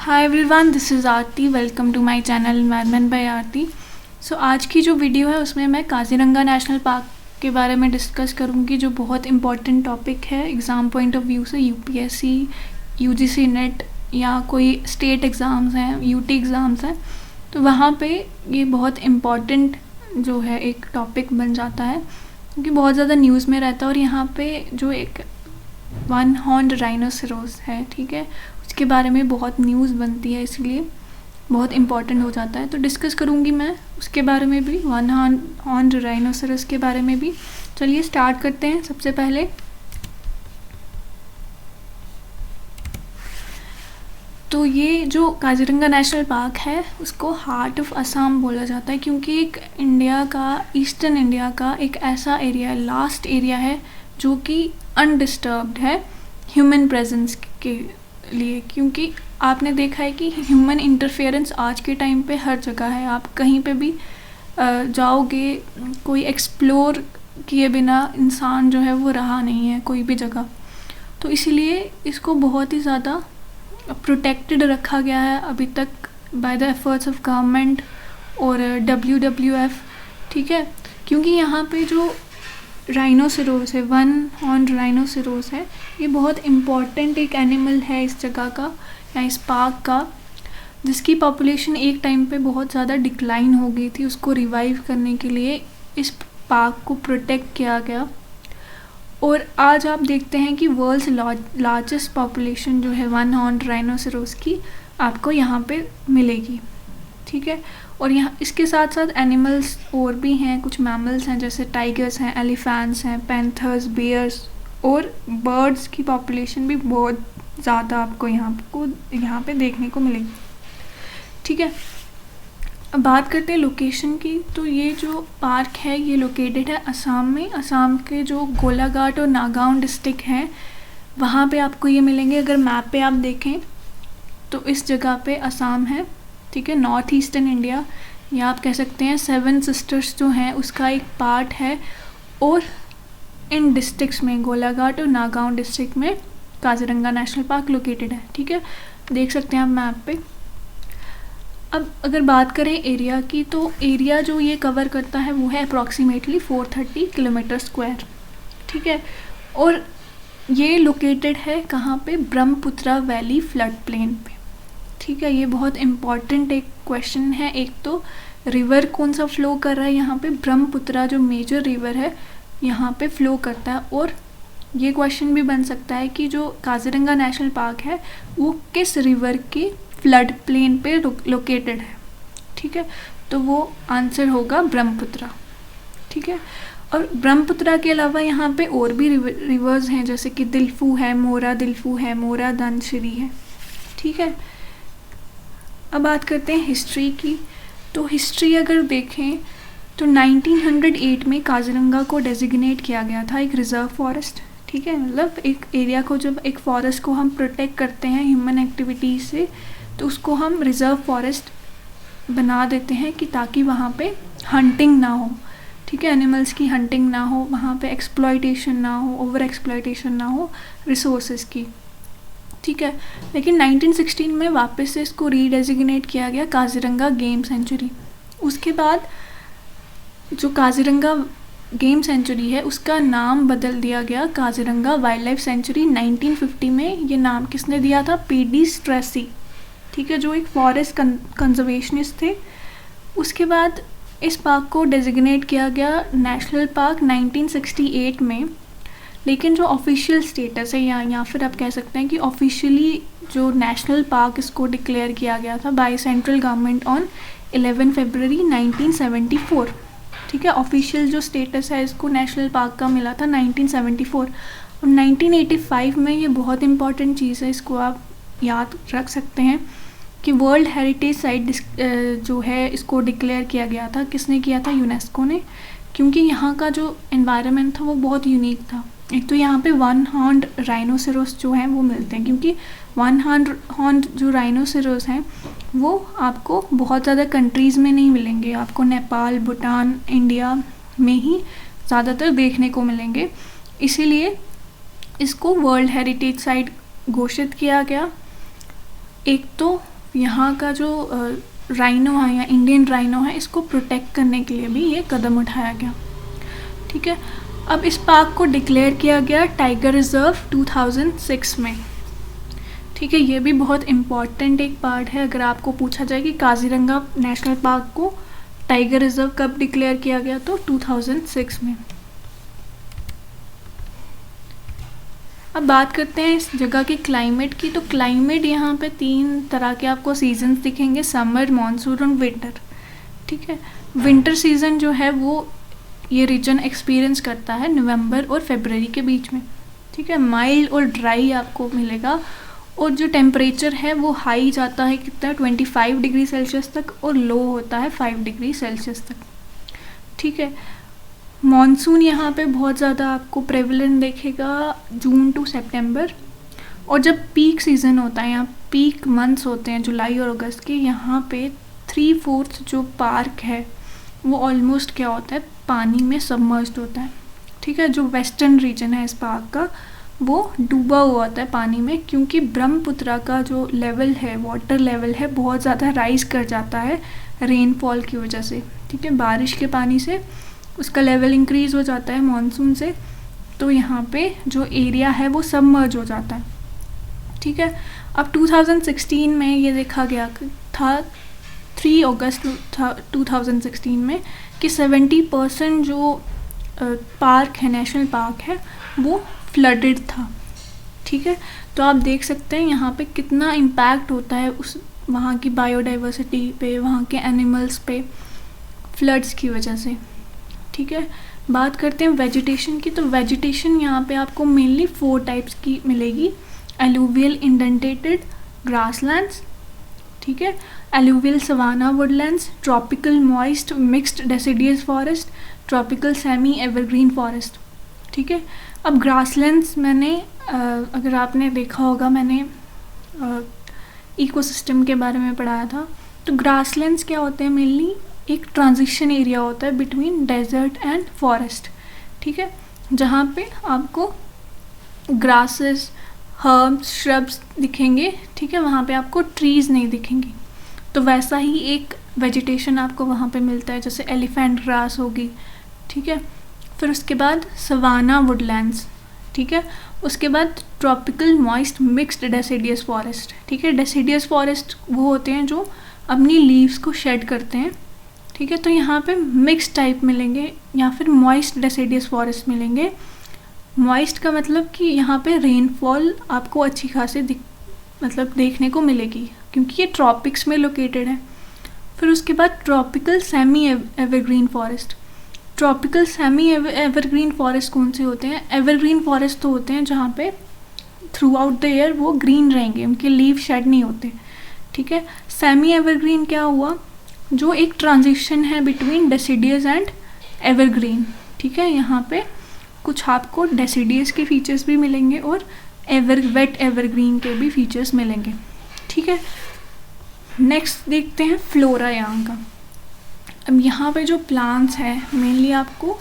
Hi everyone, this is Aarti. Welcome to my channel environment by Aarti. So आज की जो video है उसमें मैं काजीरंगा नेशनल पार्क के बारे में डिस्कस करूँगी, जो बहुत इम्पॉर्टेंट टॉपिक है एग्ज़ाम पॉइंट ऑफ व्यू से। यूपीएससी, यूजीसी नेट या कोई स्टेट एग्ज़ाम्स हैं, यूटी एग्ज़ाम्स हैं, तो वहाँ पे ये बहुत इम्पॉर्टेंट जो है एक टॉपिक बन जाता है, क्योंकि बहुत ज़्यादा न्यूज़ में रहता है। और यहाँ पे जो एक वन हॉर्न्ड राइनोसेरोस है, ठीक है, उसके बारे में बहुत न्यूज़ बनती है, इसलिए बहुत इम्पॉर्टेंट हो जाता है। तो डिस्कस करूँगी मैं उसके बारे में भी, वन हॉर्न्ड राइनोसेरोस के बारे में भी। चलिए स्टार्ट करते हैं। सबसे पहले तो ये जो काजीरंगा नेशनल पार्क है उसको हार्ट ऑफ असम बोला जाता है, क्योंकि एक इंडिया का, ईस्टर्न इंडिया का एक ऐसा एरिया, लास्ट एरिया है जो कि अनडिस्टर्ब्ड है ह्यूमन प्रेजेंस के लिए। क्योंकि आपने देखा है कि ह्यूमन इंटरफेरेंस आज के टाइम पे हर जगह है। आप कहीं पे भी जाओगे, कोई एक्सप्लोर किए बिना इंसान जो है वो रहा नहीं है कोई भी जगह। तो इसीलिए इसको बहुत ही ज़्यादा प्रोटेक्टेड रखा गया है अभी तक by the efforts of government और WWF, ठीक है। क्योंकि यहाँ पे जो राइनोसेरोस है, वन हॉर्न्ड राइनोसेरोस है, ये बहुत इम्पॉर्टेंट एक एनिमल है इस जगह का या इस पार्क का, जिसकी पॉपुलेशन एक टाइम पे बहुत ज़्यादा डिक्लाइन हो गई थी। उसको रिवाइव करने के लिए इस पार्क को प्रोटेक्ट किया गया। और आज आप देखते हैं कि वर्ल्ड्स लार्जेस्ट पॉपुलेशन जो है वन हॉर्न्ड राइनोसेरोस की आपको यहाँ पे मिलेगी, ठीक है। और यहाँ इसके साथ साथ एनिमल्स और भी हैं, कुछ मैमल्स हैं जैसे टाइगर्स हैं, एलिफेंट्स हैं, पैंथर्स, बियर्स, और बर्ड्स की पॉपुलेशन भी बहुत ज़्यादा आपको यहाँ पे देखने को मिलेगी, ठीक है। अब बात करते हैं लोकेशन की। तो ये जो पार्क है ये लोकेटेड है असम में। असम के जो गोलाघाट और नागाउन डिस्ट्रिक्ट हैं वहाँ पे आपको ये मिलेंगे। अगर मैप पे आप देखें तो इस जगह पे असम है, ठीक है, नॉर्थ ईस्टर्न इंडिया, या आप कह सकते हैं सेवन सिस्टर्स जो हैं उसका एक पार्ट है। और इन डिस्ट्रिक्ट्स में, गोलाघाट और नागाउन डिस्ट्रिक्ट में काजीरंगा नेशनल पार्क लोकेटेड है, ठीक है, देख सकते हैं आप मैप पे। अब अगर बात करें एरिया की, तो एरिया जो ये कवर करता है वो है अप्रॉक्सीमेटली 430 किलोमीटर स्क्वायर, ठीक है। और ये लोकेटेड है कहाँ पे? ब्रह्मपुत्रा वैली फ्लड प्लेन पे, ठीक है। ये बहुत इम्पॉर्टेंट एक क्वेश्चन है। एक तो रिवर कौन सा फ्लो कर रहा है यहाँ पे? ब्रह्मपुत्रा जो मेजर रिवर है यहाँ पे फ्लो करता है। और ये क्वेश्चन भी बन सकता है कि जो काजीरंगा नेशनल पार्क है वो किस रिवर के फ्लड प्लेन पे लोकेटेड है, ठीक है। तो वो आंसर होगा ब्रह्मपुत्रा, ठीक है। और ब्रह्मपुत्रा के अलावा यहाँ पे और भी रिवर्स हैं, जैसे कि दिलफू है, मोरा धनसिरी है, ठीक है। अब बात करते हैं हिस्ट्री की। तो हिस्ट्री अगर देखें तो 1908 में काजीरंगा को डेजिग्नेट किया गया था एक रिजर्व फॉरेस्ट, ठीक है। मतलब एक एरिया को, जब एक फॉरेस्ट को हम प्रोटेक्ट करते हैं ह्यूमन एक्टिविटीज़ से, तो उसको हम रिजर्व फॉरेस्ट बना देते हैं कि ताकि वहाँ पे हंटिंग ना हो, ठीक है, एनिमल्स की हंटिंग ना हो, वहाँ पे एक्सप्लॉयटेशन ना हो, ओवर एक्सप्लॉयटेशन ना हो रिसोर्सेज की, ठीक है। लेकिन 1916 में वापस से इसको रीडेजिग्नेट किया गया काजीरंगा गेम सेंचुरी। उसके बाद जो काजीरंगा गेम सेंचुरी है उसका नाम बदल दिया गया काजीरंगा वाइल्ड लाइफ सेंचुरी। 1950 में ये नाम किसने दिया था? PD स्ट्रेसी, ठीक है, जो एक फॉरेस्ट कंजर्वेशनिस्ट थे। उसके बाद इस पार्क को डेजिग्नेट किया गया नेशनल पार्क 1968 में। लेकिन जो ऑफिशियल स्टेटस है या फिर आप कह सकते हैं कि ऑफिशियली जो नेशनल पार्क इसको डिक्लेयर किया गया था बाय सेंट्रल गवर्नमेंट ऑन 11 फरवरी 1974, ठीक है। ऑफिशियल जो स्टेटस है इसको नेशनल पार्क का मिला था 1974। और 1985 में ये बहुत इंपॉर्टेंट चीज़ है, इसको आप याद रख सकते हैं कि वर्ल्ड हेरिटेज साइट जो है इसको डिक्लेयर किया गया था। किसने किया था? यूनेस्को ने। क्योंकि यहाँ का जो एनवायरनमेंट था वो बहुत यूनिक था। एक तो यहाँ पे वन हॉर्न्ड राइनोसेरोस जो हैं वो मिलते हैं, क्योंकि वन हॉर्न्ड जो राइनोसेरोस हैं वो आपको बहुत ज़्यादा कंट्रीज़ में नहीं मिलेंगे। आपको नेपाल, भूटान, इंडिया में ही ज़्यादातर देखने को मिलेंगे। इसीलिए इसको वर्ल्ड हेरिटेज साइट घोषित किया गया। एक तो यहाँ का जो राइनो है या इंडियन राइनो है, इसको प्रोटेक्ट करने के लिए भी ये कदम उठाया गया। ठीक है, अब इस पार्क को डिक्लेयर किया गया टाइगर रिजर्व 2006 में। ठीक है, ये भी बहुत इम्पॉर्टेंट एक पार्ट है। अगर आपको पूछा जाए कि काजीरंगा नेशनल पार्क को टाइगर रिजर्व कब डिक्लेयर किया गया, तो 2006 में। अब बात करते हैं इस जगह के क्लाइमेट की। तो क्लाइमेट यहाँ पे 3 तरह के आपको सीजन्स दिखेंगे, समर, मानसून और विंटर। ठीक है, विंटर सीजन जो है वो ये रीजन एक्सपीरियंस करता है नवंबर और फरवरी के बीच में। ठीक है, माइल्ड और ड्राई आपको मिलेगा, और जो टेम्परेचर है वो हाई जाता है कितना 25 डिग्री सेल्सियस तक, और लो होता है 5 डिग्री सेल्सियस तक। ठीक है, मॉनसून यहाँ पे बहुत ज़्यादा आपको प्रेवलेंट देखेगा जून टू सितंबर, और जब पीक सीज़न होता है, यहाँ पीक मंथ्स होते हैं जुलाई और अगस्त के, यहाँ पे 3/4 जो पार्क है वो ऑलमोस्ट क्या होता है, पानी में सबमर्ज्ड होता है। ठीक है, जो वेस्टर्न रीजन है इस पार्क का वो डूबा हुआ होता है पानी में, क्योंकि ब्रह्मपुत्र का जो लेवल है, वाटर लेवल है, बहुत ज़्यादा राइज कर जाता है रेनफॉल की वजह से। ठीक है, बारिश के पानी से उसका लेवल इंक्रीज़ हो जाता है मानसून से, तो यहाँ पे जो एरिया है वो सबमर्ज हो जाता है। ठीक है, अब 2016 में ये देखा गया था 3 अगस्त 2016 में कि 70% जो पार्क है, नेशनल पार्क है, वो फ्लडेड था। ठीक है, तो आप देख सकते हैं यहाँ पे कितना इम्पैक्ट होता है उस वहाँ की बायोडाइवर्सिटी पे, वहाँ के एनिमल्स पे, फ्लड्स की वजह से। ठीक है, बात करते हैं वेजिटेशन की। तो वेजिटेशन यहाँ पे आपको मेनली 4 टाइप्स की मिलेगी। एलुवियल इंडेंटेटेड ग्रासलैंड्स, ठीक है, alluvial savanna woodlands, tropical moist mixed deciduous forest, tropical semi evergreen forest. ठीक है, अब ग्रासलैंड्स मैंने अगर आपने देखा होगा, मैंने इकोसिस्टम के बारे में पढ़ाया था। तो ग्रासलैंड्स क्या होते हैं, मेनली एक ट्रांजिशन एरिया होता है बिटवीन डेजर्ट एंड फॉरेस्ट। ठीक है, जहाँ पे आपको ग्रासेस, हर्ब्स, श्रब्स दिखेंगे। ठीक है, वहाँ पे आपको ट्रीज़ नहीं दिखेंगी। तो वैसा ही एक वेजिटेशन आपको वहाँ पे मिलता है, जैसे एलिफेंट ग्रास होगी। ठीक है, फिर उसके बाद सवाना वुडलैंड्स। ठीक है, उसके बाद tropical moist mixed deciduous forest. ठीक है, डेसिडियस फॉरेस्ट वो होते हैं जो अपनी लीव्स को शेड करते हैं। ठीक है, तो यहाँ पे मिक्स टाइप मिलेंगे, या फिर मॉइस्ट डेसिडियस फॉरेस्ट मिलेंगे। मॉइस्ट का मतलब कि यहाँ पे रेनफॉल आपको अच्छी खासी मतलब देखने को मिलेगी, क्योंकि ये ट्रॉपिक्स में लोकेटेड है। फिर उसके बाद tropical semi evergreen forest. Tropical semi evergreen forest कौन से होते हैं? एवरग्रीन फॉरेस्ट तो होते हैं जहाँ पे थ्रू आउट द ईयर वो ग्रीन रहेंगे, उनके लीव शेड नहीं होते। ठीक है, सेमी एवरग्रीन क्या हुआ, जो एक ट्रांजिशन है बिटवीन डेसिडियस एंड एवरग्रीन। ठीक है, यहाँ पे कुछ आपको डेसिडियस के फीचर्स भी मिलेंगे और वेट एवरग्रीन के भी फीचर्स मिलेंगे। ठीक है, नेक्स्ट देखते हैं फ्लोरा यहाँ का। अब यहाँ पे जो प्लांट्स हैं, मेनली आपको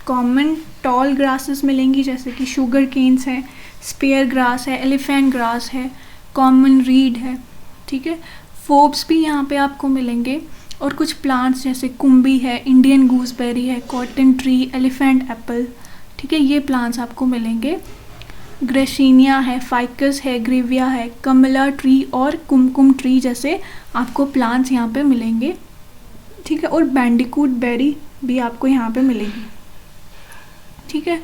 कॉमन टॉल ग्रासेस मिलेंगी, जैसे कि शुगर केन्स है, स्पेयर ग्रास है, एलिफेंट ग्रास है, कॉमन रीड है। ठीक है, फोब्स भी यहाँ पे आपको मिलेंगे, और कुछ प्लांट्स जैसे कुंभी है, इंडियन गूसबेरी है, कॉटन ट्री, एलिफेंट एप्पल। ठीक है, ये प्लांट्स आपको मिलेंगे। ग्रेसिनिया है, फाइकस है, ग्रेविया है, कमला ट्री और कुमकुम ट्री जैसे आपको प्लांट्स यहाँ पे मिलेंगे। ठीक है, और बैंडिकूट बेरी भी आपको यहाँ पे मिलेगी। ठीक है,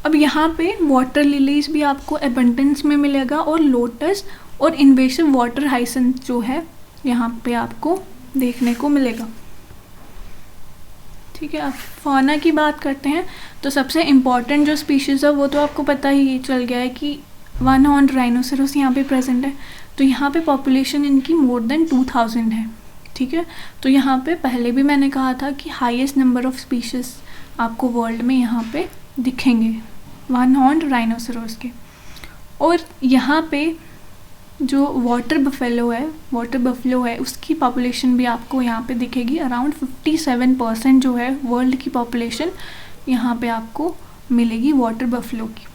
अब यहाँ पे वाटर लिलीज भी आपको एबंडेंस में मिलेगा, और लोटस और इन्वेसिव वाटर हाइसिंथ जो है यहाँ पे आपको देखने को मिलेगा। ठीक है, अब फौना की बात करते हैं। तो सबसे इम्पॉर्टेंट जो स्पीशीज़ है वो तो आपको पता ही चल गया है कि 1 हॉर्न्ड राइनोसेरस यहाँ पे प्रेजेंट है। तो यहाँ पे पॉपुलेशन इनकी मोर देन 2000 है। ठीक है, तो यहाँ पे पहले भी मैंने कहा था कि हाईएस्ट नंबर ऑफ स्पीशीज़ आपको वर्ल्ड में यहाँ पे दिखेंगे 1 हॉर्न्ड राइनोसेरस के। और यहाँ पे जो वाटर बफेलो है उसकी पॉपुलेशन भी आपको यहाँ पे दिखेगी। अराउंड 57% जो है वर्ल्ड की पॉपुलेशन यहाँ पे आपको मिलेगी वाटर बफेलो की।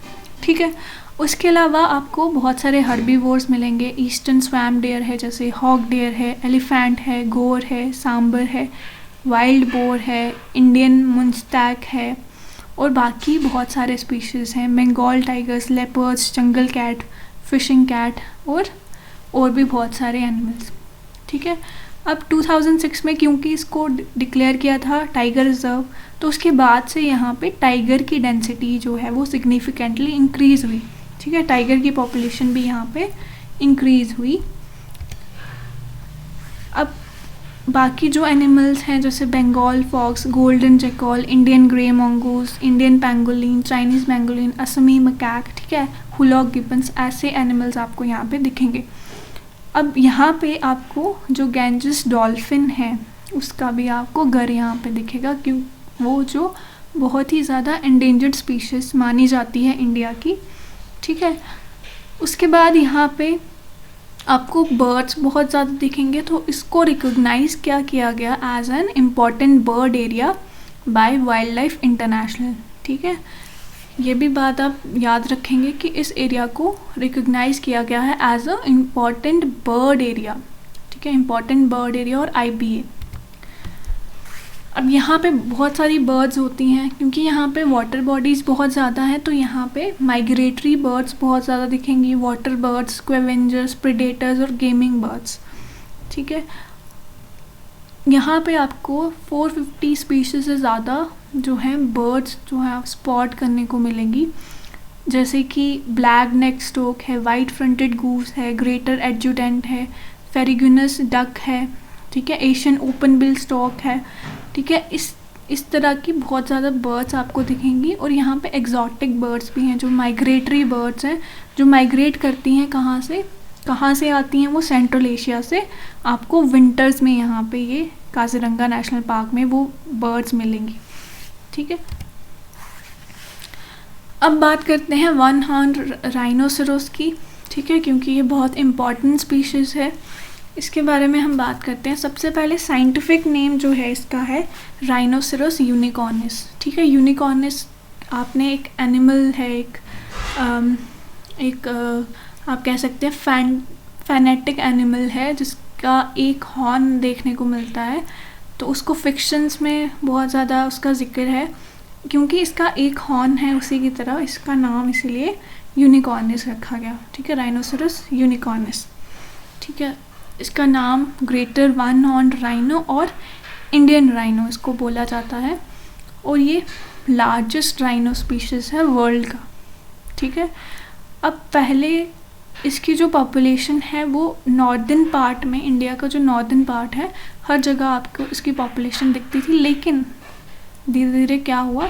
ठीक है। उसके अलावा आपको बहुत सारे हर्बीवोर्स मिलेंगे। ईस्टर्न स्वैम्प डियर है, जैसे हॉक डियर है, एलिफेंट है, गोर है, सांबर है, वाइल्ड बोर है, इंडियन मुंस्टैक है, और बाकी बहुत सारे स्पीशीज़ हैं। Bengal tigers, leopards, jungle cat, fishing cat, और भी बहुत सारे एनिमल्स। ठीक है। अब 2006 में क्योंकि इसको डिक्लेयर किया था टाइगर रिजर्व, तो उसके बाद से यहाँ पे टाइगर की डेंसिटी जो है वो सिग्निफिकेंटली इंक्रीज़ हुई। ठीक है, टाइगर की पॉपुलेशन भी यहाँ पे इंक्रीज़ हुई। अब बाकी जो एनिमल्स हैं जैसे Bengal fox, golden jackal, Indian grey mongoose, Indian pangolin, Chinese pangolin, Assamese macaque, ठीक है, हुलॉक गिब्बन्स, ऐसे एनिमल्स आपको यहाँ पे दिखेंगे। अब यहाँ पे आपको जो गैंजेस डॉल्फिन है उसका भी आपको घर यहाँ पे दिखेगा, क्यों वो जो बहुत ही ज़्यादा एंडेंजर्ड स्पीशीज़ मानी जाती है इंडिया की। ठीक है। उसके बाद यहाँ पे आपको बर्ड्स बहुत ज़्यादा दिखेंगे, तो इसको रिकॉग्नाइज़ क्या किया गया as an important bird area by wild life international. ठीक है, ये भी बात आप याद रखेंगे कि इस एरिया को रिकॉग्नाइज़ किया गया है as a important bird area. ठीक है, इम्पॉर्टेंट बर्ड एरिया और IBA। अब यहाँ पे बहुत सारी बर्ड्स होती हैं क्योंकि यहाँ पे वाटर बॉडीज़ बहुत ज़्यादा हैं, तो यहाँ पे माइग्रेटरी बर्ड्स बहुत ज़्यादा दिखेंगी, वाटर बर्ड्स, स्क्वेवेंजर्स, प्रेडेटर्स और गेमिंग बर्ड्स। ठीक है, यहाँ पे आपको 450 स्पीशीज़ से ज़्यादा जो हैं बर्ड्स जो है आप स्पॉट करने को मिलेंगी, जैसे कि ब्लैक नेक स्टोक है, वाइट फ्रंटेड गूस है, ग्रेटर एडजुटेंट है, फेरिगुनस डक है, ठीक है, एशियन ओपन बिल स्टॉक है। ठीक है, इस तरह की बहुत ज़्यादा बर्ड्स आपको दिखेंगी। और यहाँ पे एग्जॉटिक बर्ड्स भी हैं जो माइग्रेटरी बर्ड्स हैं, जो माइग्रेट करती हैं। कहाँ से आती हैं वो? सेंट्रल एशिया से। आपको विंटर्स में यहाँ पे ये काजीरंगा नेशनल पार्क में वो बर्ड्स मिलेंगी। ठीक है, अब बात करते हैं वन हॉर्न राइनोसेरोस की। ठीक है, क्योंकि ये बहुत इम्पॉर्टेंट स्पीशीज़ है, इसके बारे में हम बात करते हैं। सबसे पहले साइंटिफिक नेम जो है इसका है राइनोसेरोस यूनिकॉर्निस। ठीक है, यूनिकॉर्निस आपने एक एनिमल है, एक आप कह सकते हैं फैनेटिक एनिमल है जिसका एक हॉर्न देखने को मिलता है, तो उसको फिक्शंस में बहुत ज़्यादा उसका जिक्र है क्योंकि इसका एक हॉर्न है उसी की तरह, इसका नाम इसीलिए यूनिकॉर्निस रखा गया। ठीक है, राइनोसेरोस यूनिकॉर्निस। ठीक है, इसका नाम ग्रेटर वन हॉर्न राइनो और इंडियन राइनो इसको बोला जाता है, और ये लार्जेस्ट राइनो स्पीशीज़ है वर्ल्ड का। ठीक है, अब पहले इसकी जो पॉपुलेशन है वो नॉर्दर्न पार्ट में, इंडिया का जो नॉर्दर्न पार्ट है, हर जगह आपको इसकी पॉपुलेशन दिखती थी, लेकिन धीरे धीरे क्या हुआ,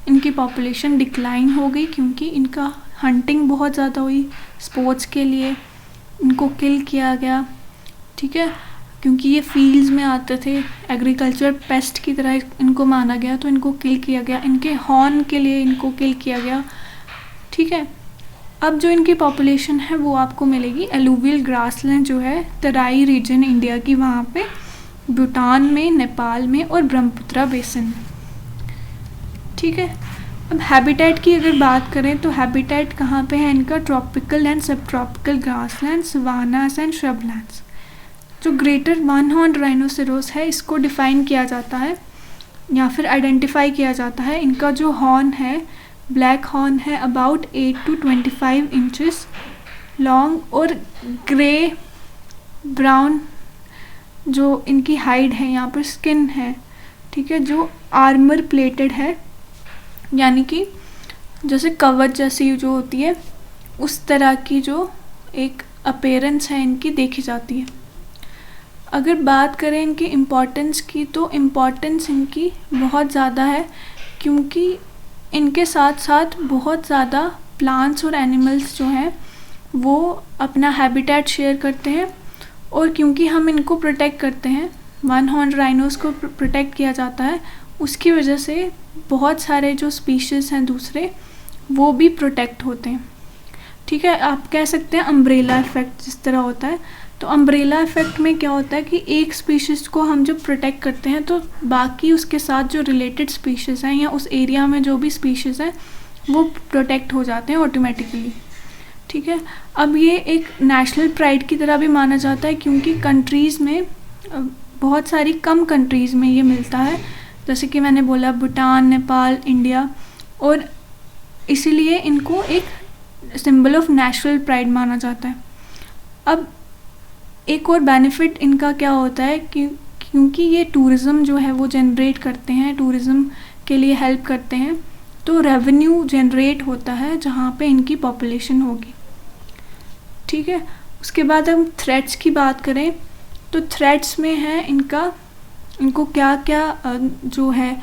इनकी पॉपुलेशन डिक्लाइन हो गई क्योंकि इनका हंटिंग बहुत ज़्यादा हुई, स्पोर्ट्स के लिए इनको किल किया गया। ठीक है, क्योंकि ये फील्ड्स में आते थे, एग्रीकल्चर पेस्ट की तरह इनको माना गया, तो इनको किल किया गया, इनके हॉर्न के लिए इनको किल किया गया। ठीक है, अब जो इनकी पॉपुलेशन है वो आपको मिलेगी एलुवियल ग्रासलैंड जो है तराई रीजन इंडिया की, वहाँ पे भूटान में, नेपाल में और ब्रह्मपुत्रा बेसिन में। ठीक है, अब हैबिटेट की अगर बात करें तो हैबिटेट कहाँ पे है इनका? ट्रॉपिकल एंड सब ट्रॉपिकल ग्रासलैंड, सवानास एंड श्रबलैंड्स। जो ग्रेटर वन हॉर्न राइनोसेरोस है इसको डिफ़ाइन किया जाता है या फिर आइडेंटिफाई किया जाता है, इनका जो हॉर्न है ब्लैक हॉर्न है, अबाउट 8 to 25 इंचेस लॉन्ग, और ग्रे ब्राउन जो इनकी हाइड है, यहाँ पर स्किन है। ठीक है, जो आर्मर प्लेटेड है, यानी कि जैसे कवच जैसी जो होती है उस तरह की जो एक अपीयरेंस है इनकी देखी जाती है। अगर बात करें इनकी इम्पोर्टेंस की, तो इम्पोर्टेंस इनकी बहुत ज़्यादा है क्योंकि इनके साथ साथ बहुत ज़्यादा प्लांट्स और एनिमल्स जो हैं वो अपना हैबिटेट शेयर करते हैं, और क्योंकि हम इनको प्रोटेक्ट करते हैं, वन हॉर्न राइनोस को प्रोटेक्ट किया जाता है, उसकी वजह से बहुत सारे जो स्पीशीज़ हैं दूसरे वो भी प्रोटेक्ट होते हैं। ठीक है, आप कह सकते हैं अम्ब्रेला इफ़ेक्ट जिस तरह होता है। तो अम्ब्रेला इफ़ेक्ट में क्या होता है कि एक स्पीशीज़ को हम जब प्रोटेक्ट करते हैं तो बाकी उसके साथ जो रिलेटेड स्पीशीज़ हैं या उस एरिया में जो भी स्पीशीज़ हैं वो प्रोटेक्ट हो जाते हैं ऑटोमेटिकली। ठीक है, अब ये एक नेशनल प्राइड की तरह भी माना जाता है क्योंकि कंट्रीज़ में बहुत सारी कम कंट्रीज़ में ये मिलता है, जैसे कि मैंने बोला भूटान, नेपाल, इंडिया, और इसीलिए इनको एक सिंबल ऑफ नेशनल प्राइड माना जाता है। अब एक और बेनिफिट इनका क्या होता है कि क्योंकि ये टूरिज़्म जो है वो जनरेट करते हैं, टूरिज़्म के लिए हेल्प करते हैं, तो रेवेन्यू जनरेट होता है जहाँ पे इनकी पॉपुलेशन होगी। ठीक है, उसके बाद हम थ्रेट्स की बात करें तो थ्रेट्स में है इनको क्या क्या जो है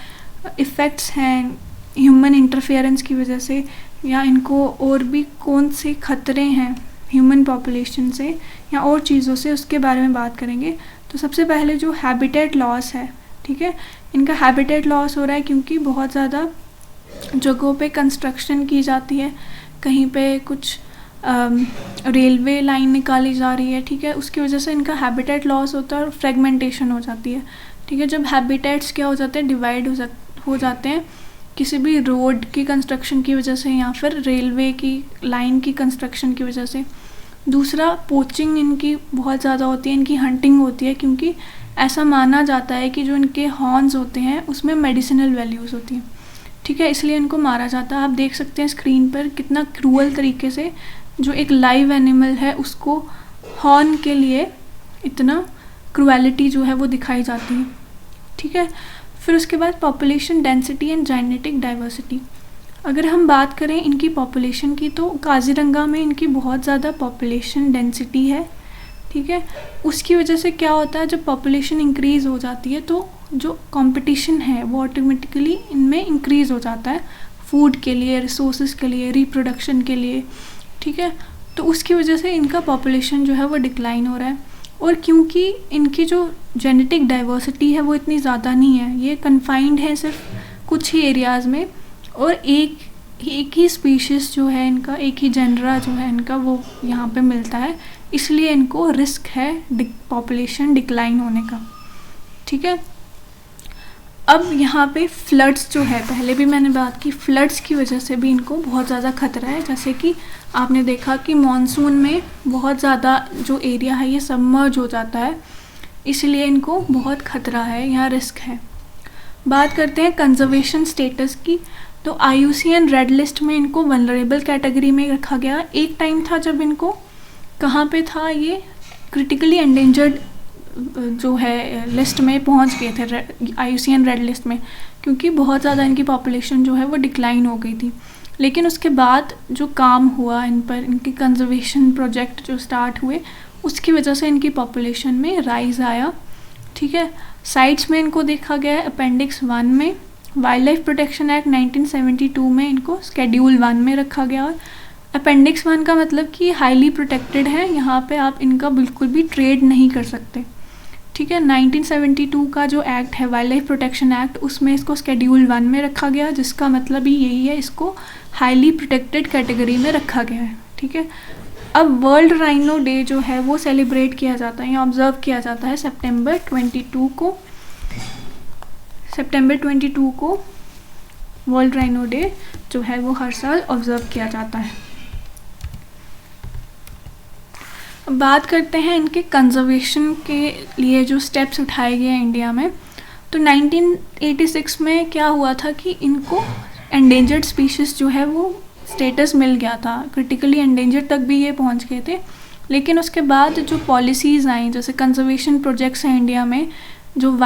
इफ़ेक्ट्स हैं ह्यूमन इंटरफेरेंस की वजह से, या इनको और भी कौन से खतरे हैं ह्यूमन पॉपुलेशन से या और चीज़ों से, उसके बारे में बात करेंगे। तो सबसे पहले जो हैबिटेट लॉस है, ठीक है, इनका हैबिटेट लॉस हो रहा है क्योंकि बहुत ज़्यादा जगहों पे कंस्ट्रक्शन की जाती है, कहीं पे कुछ रेलवे लाइन निकाली जा रही है, ठीक है, उसकी वजह से इनका हैबिटेट लॉस होता है और फ्रेगमेंटेशन हो जाती है। ठीक है, जब हैबिटेट्स क्या हो जाते हैं, डिवाइड हो जाते हैं किसी भी रोड की कंस्ट्रक्शन की वजह से या फिर रेलवे की लाइन की कंस्ट्रक्शन की वजह से। दूसरा, पोचिंग इनकी बहुत ज़्यादा होती है, इनकी हंटिंग होती है क्योंकि ऐसा माना जाता है कि जो इनके हॉर्न्स होते हैं उसमें मेडिसिनल वैल्यूज़ होती हैं। ठीक है, इसलिए इनको मारा जाता है। आप देख सकते हैं स्क्रीन पर कितना क्रूअल तरीके से जो एक लाइव एनिमल है उसको हॉर्न के लिए इतना क्रूएलिटी जो है वो दिखाई जाती है। ठीक है, फिर उसके बाद population density and genetic diversity. अगर हम बात करें इनकी पॉपुलेशन की तो काजीरंगा में इनकी बहुत ज़्यादा पॉपुलेशन डेंसिटी है। ठीक है, उसकी वजह से क्या होता है, जब पॉपुलेशन इंक्रीज़ हो जाती है तो जो कंपटीशन है वो ऑटोमेटिकली इनमें इंक्रीज़ हो जाता है, फूड के लिए, रिसोर्सेज के लिए, रिप्रोडक्शन के लिए। ठीक है, तो उसकी वजह से इनका पॉपुलेशन जो है वो डिक्लाइन हो रहा है। और क्योंकि इनकी जो जेनेटिक डाइवर्सिटी है वो इतनी ज़्यादा नहीं है, ये कन्फाइंड है सिर्फ कुछ ही एरियाज़ में, और एक ही स्पीशीज़ जो है इनका, एक ही जेनरा जो है इनका वो यहाँ पे मिलता है, इसलिए इनको रिस्क है पॉपुलेशन डिक्लाइन होने का। ठीक है, अब यहाँ पे फ्लड्स जो है, पहले भी मैंने बात की, फ्लड्स की वजह से भी इनको बहुत ज़्यादा खतरा है। जैसे कि आपने देखा कि मॉनसून में बहुत ज़्यादा जो एरिया है ये सबमर्ज हो जाता है, इसलिए इनको बहुत खतरा है, यहाँ रिस्क है। बात करते हैं कंजर्वेशन स्टेटस की, तो IUCN रेड लिस्ट में इनको वल्नरेबल कैटेगरी में रखा गया। एक टाइम था जब इनको कहाँ पे था, ये क्रिटिकली एंडेंजर्ड जो है लिस्ट में पहुंच गए थे, IUCN रेड लिस्ट में, क्योंकि बहुत ज़्यादा इनकी पॉपुलेशन जो है वो डिक्लाइन हो गई थी। लेकिन उसके बाद जो काम हुआ इन पर, इनके कंजर्वेशन प्रोजेक्ट जो स्टार्ट हुए, उसकी वजह से इनकी पॉपुलेशन में राइज आया। ठीक है, साइट्स में इनको देखा गया है अपेंडिक्स 1 में, वाइल्ड लाइफ प्रोटेक्शन एक्ट 1972 में इनको स्केड्यूल 1 में रखा गया। और अपेंडिक्स 1 का मतलब कि हाईली प्रोटेक्टेड है, यहाँ पे आप इनका बिल्कुल भी ट्रेड नहीं कर सकते। ठीक है, 1972 का जो एक्ट है वाइल्ड लाइफ प्रोटेक्शन एक्ट, उसमें इसको स्केड्यूल 1 में रखा गया, जिसका मतलब ही यही है, इसको हाईली प्रोटेक्टेड कैटेगरी में रखा गया है। ठीक है, अब वर्ल्ड राइनो डे जो है वो सेलिब्रेट किया जाता है या ऑब्ज़र्व किया जाता है सितंबर 22 को वर्ल्ड राइनो डे जो है वो हर साल ऑब्ज़र्व किया जाता है। बात करते हैं इनके कंजर्वेशन के लिए जो स्टेप्स उठाए गए हैं इंडिया में। तो 1986 में क्या हुआ था कि इनको एंडेंजर्ड स्पीशीज़ जो है वो स्टेटस मिल गया था, क्रिटिकली एंडेंजर्ड तक भी ये पहुंच गए थे। लेकिन उसके बाद जो पॉलिसीज़ आई, जैसे कंजर्वेशन प्रोजेक्ट्स हैं इंडिया में, जो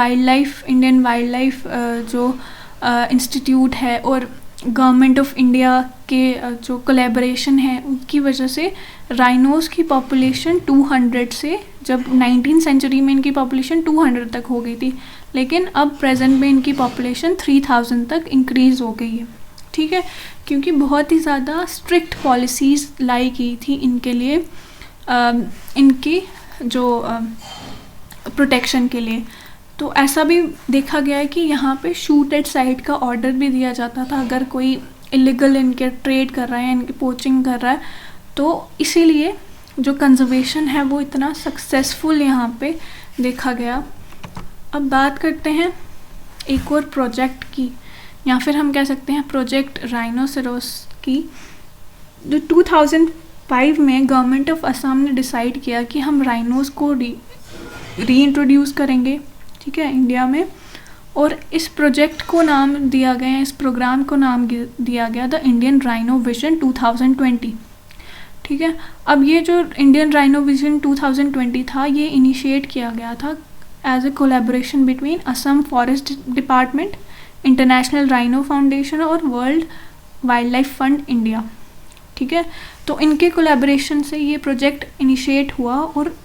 इंडियन वाइल्ड लाइफ जो इंस्टीट्यूट है और गवर्नमेंट ऑफ इंडिया के जो कोलैबोरेशन है, उनकी वजह से राइनोज़ की पॉपुलेशन 200 से, जब 19वीं सेंचुरी में इनकी पॉपुलेशन 200 तक हो गई थी, लेकिन अब प्रेजेंट में इनकी पॉपुलेशन 3000 तक इंक्रीज़ हो गई है। ठीक है, क्योंकि बहुत ही ज़्यादा स्ट्रिक्ट पॉलिसीज़ लाई की थी इनके लिए, इनकी जो प्रोटेक्शन के लिए। तो ऐसा भी देखा गया है कि यहाँ पे शूट एट साइट का ऑर्डर भी दिया जाता था अगर कोई इलीगल इनके ट्रेड कर रहा है, इनकी पोचिंग कर रहा है। तो इसीलिए जो कंजर्वेशन है वो इतना सक्सेसफुल यहाँ पे देखा गया। अब बात करते हैं एक और प्रोजेक्ट की, या फिर हम कह सकते हैं प्रोजेक्ट राइनोसेरोस की, जो 2005 में गवर्नमेंट ऑफ असम ने डिसाइड किया कि हम राइनोस को रीइंट्रोड्यूस करेंगे, ठीक है, इंडिया में। और इस प्रोजेक्ट को नाम दिया गया, इस प्रोग्राम को नाम दिया गया द इंडियन राइनो विजन 2020, ठीक है। अब ये जो इंडियन राइनो विजन 2020 था, ये इनिशिएट किया गया था as a collaboration between Assam forest department, international rhino foundation और world wild life fund India, ठीक है। तो इनके कोलैबोरेशन से ये प्रोजेक्ट इनिशिएट हुआ और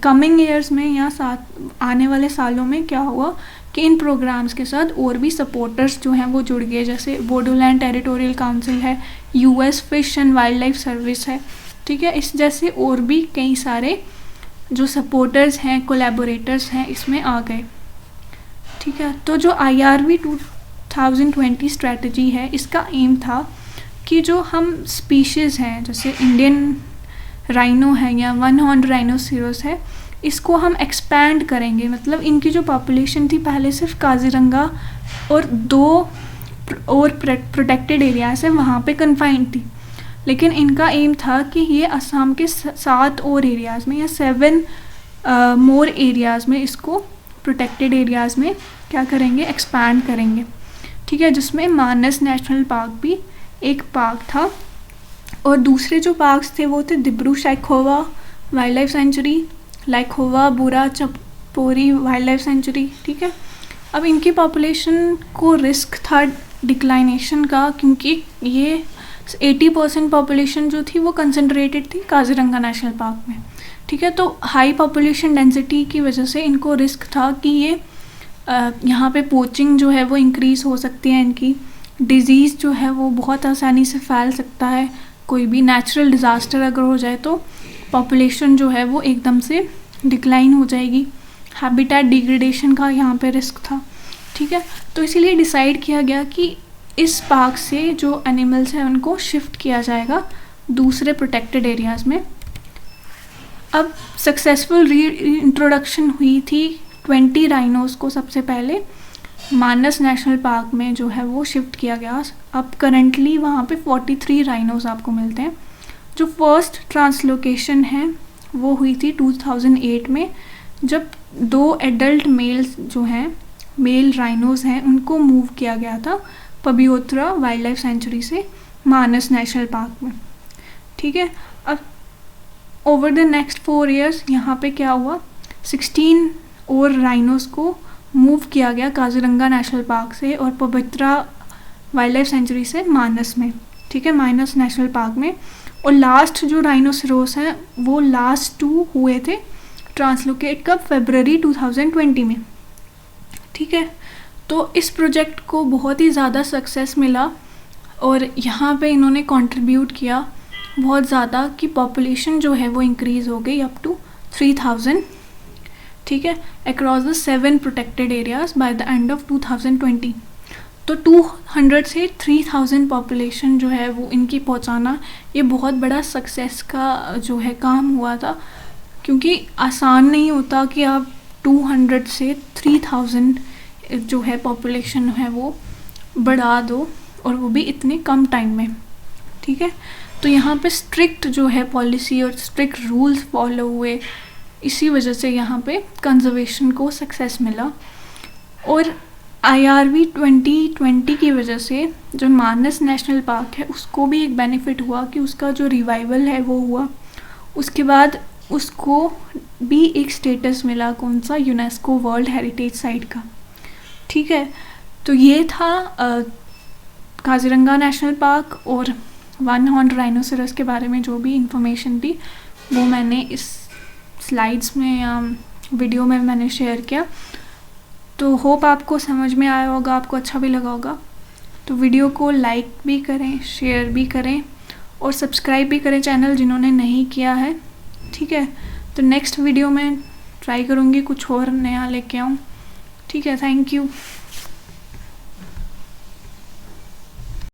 कमिंग ईयर्स में या आने वाले सालों में क्या हुआ कि इन प्रोग्राम्स के साथ और भी सपोर्टर्स जो हैं वो जुड़ गए, जैसे बोडोलैंड टेरिटोरियल काउंसिल है, US fish and wild life service है, ठीक है। इस जैसे और भी कई सारे जो सपोर्टर्स हैं, कोलैबोरेटर्स हैं, इसमें आ गए, ठीक है। तो जो IRV 2020 स्ट्रेटजी है, इसका एम था कि जो हम स्पीशीज़ हैं, जैसे इंडियन राइनो है या वन हॉर्न राइनोसेरोस है, इसको हम एक्सपैंड करेंगे। मतलब इनकी जो पॉपुलेशन थी पहले सिर्फ काजीरंगा और 2 और प्रोटेक्टेड एरियाज है वहाँ पे कन्फाइंड थी, लेकिन इनका एम था कि ये असम के 7 और एरियाज़ में या 7 मोर एरियाज़ में इसको प्रोटेक्टेड एरियाज़ में क्या करेंगे, एक्सपैंड करेंगे, ठीक है। जिसमें मानस नेशनल पार्क भी एक पार्क था, और दूसरे जो पार्क्स थे वो थे Dibru Saikhowa wild life sanctuary, Laokhowa Burha Chapori wild life century, ठीक है। अब इनकी पॉपुलेशन को रिस्क था डिक्लाइनेशन का, क्योंकि ये 80% पॉपुलेशन जो थी वो कंसंट्रेटेड थी काजीरंगा नेशनल पार्क में, ठीक है। तो हाई पॉपुलेशन डेंसिटी की वजह से इनको रिस्क था कि ये यहाँ पे पोचिंग जो है वो इंक्रीज़ हो सकती है, इनकी डिज़ीज़ जो है वो बहुत आसानी से फैल सकता है, कोई भी नेचुरल डिज़ास्टर अगर हो जाए तो पॉपुलेशन जो है वो एकदम से डिक्लाइन हो जाएगी, हैबिटेट डिग्रेडेशन का यहाँ पे रिस्क था, ठीक है। तो इसीलिए डिसाइड किया गया कि इस पार्क से जो एनिमल्स हैं उनको शिफ्ट किया जाएगा दूसरे प्रोटेक्टेड एरियाज़ में। अब सक्सेसफुल री-इंट्रोडक्शन हुई थी 20 राइनोज़ को सबसे पहले मानस नेशनल पार्क में जो है वो शिफ्ट किया गया। अब करंटली वहाँ पे 43 राइनोज़ आपको मिलते हैं। जो फर्स्ट ट्रांसलोकेशन है वो हुई थी 2008 में, जब 2 एडल्ट मेल्स जो हैं, मेल राइनोज़ हैं, उनको मूव किया गया था पबियोत्रा वाइल्ड लाइफ सेंचुरी से मानस नेशनल पार्क में, ठीक है। अब ओवर द नेक्स्ट 4 ईयर्स यहाँ पे क्या हुआ, 16 और राइनोज़ को मूव किया गया काजीरंगा नेशनल पार्क से और पबित्रा वाइल्ड लाइफ सेंचुरी से मानस में, ठीक है, मानस नेशनल पार्क में। और लास्ट जो राइनोसेरोस हैं वो लास्ट 2 हुए थे ट्रांसलोकेट कब, फरवरी 2020 में, ठीक है। तो इस प्रोजेक्ट को बहुत ही ज़्यादा सक्सेस मिला और यहाँ पे इन्होंने कंट्रीब्यूट किया बहुत ज़्यादा कि पॉपुलेशन जो है वो इंक्रीज़ हो गई अप टू 3000, ठीक है, across the 7 protected areas by the end of 2020। तो 200 से 3000 पॉपुलेशन जो है वो इनकी पहुंचाना, ये बहुत बड़ा सक्सेस का जो है काम हुआ था, क्योंकि आसान नहीं होता कि आप 200 से 3000 जो है पॉपुलेशन है वो बढ़ा दो, और वो भी इतने कम टाइम में, ठीक है। तो यहाँ पे स्ट्रिक्ट जो है पॉलिसी और स्ट्रिक्ट रूल्स फॉलो हुए, इसी वजह से यहाँ पे कंजर्वेशन को सक्सेस मिला। और IRV 2020 की वजह से जो मानस नेशनल पार्क है उसको भी एक बेनिफिट हुआ कि उसका जो रिवाइवल है वो हुआ, उसके बाद उसको भी एक स्टेटस मिला, कौन सा, यूनेस्को वर्ल्ड हेरिटेज साइट का, ठीक है। तो ये था काजीरंगा नेशनल पार्क और वन हॉर्न राइनोसेरस के बारे में जो भी इंफॉर्मेशन थी वो मैंने इस स्लाइड्स में या वीडियो में मैंने शेयर किया। तो होप आपको समझ में आया होगा, आपको अच्छा भी लगा होगा। तो वीडियो को लाइक भी करें, शेयर भी करें और सब्सक्राइब भी करें चैनल जिन्होंने नहीं किया है, ठीक है। तो नेक्स्ट वीडियो में ट्राई करूँगी कुछ और नया लेके आऊँ, ठीक है। Thank you.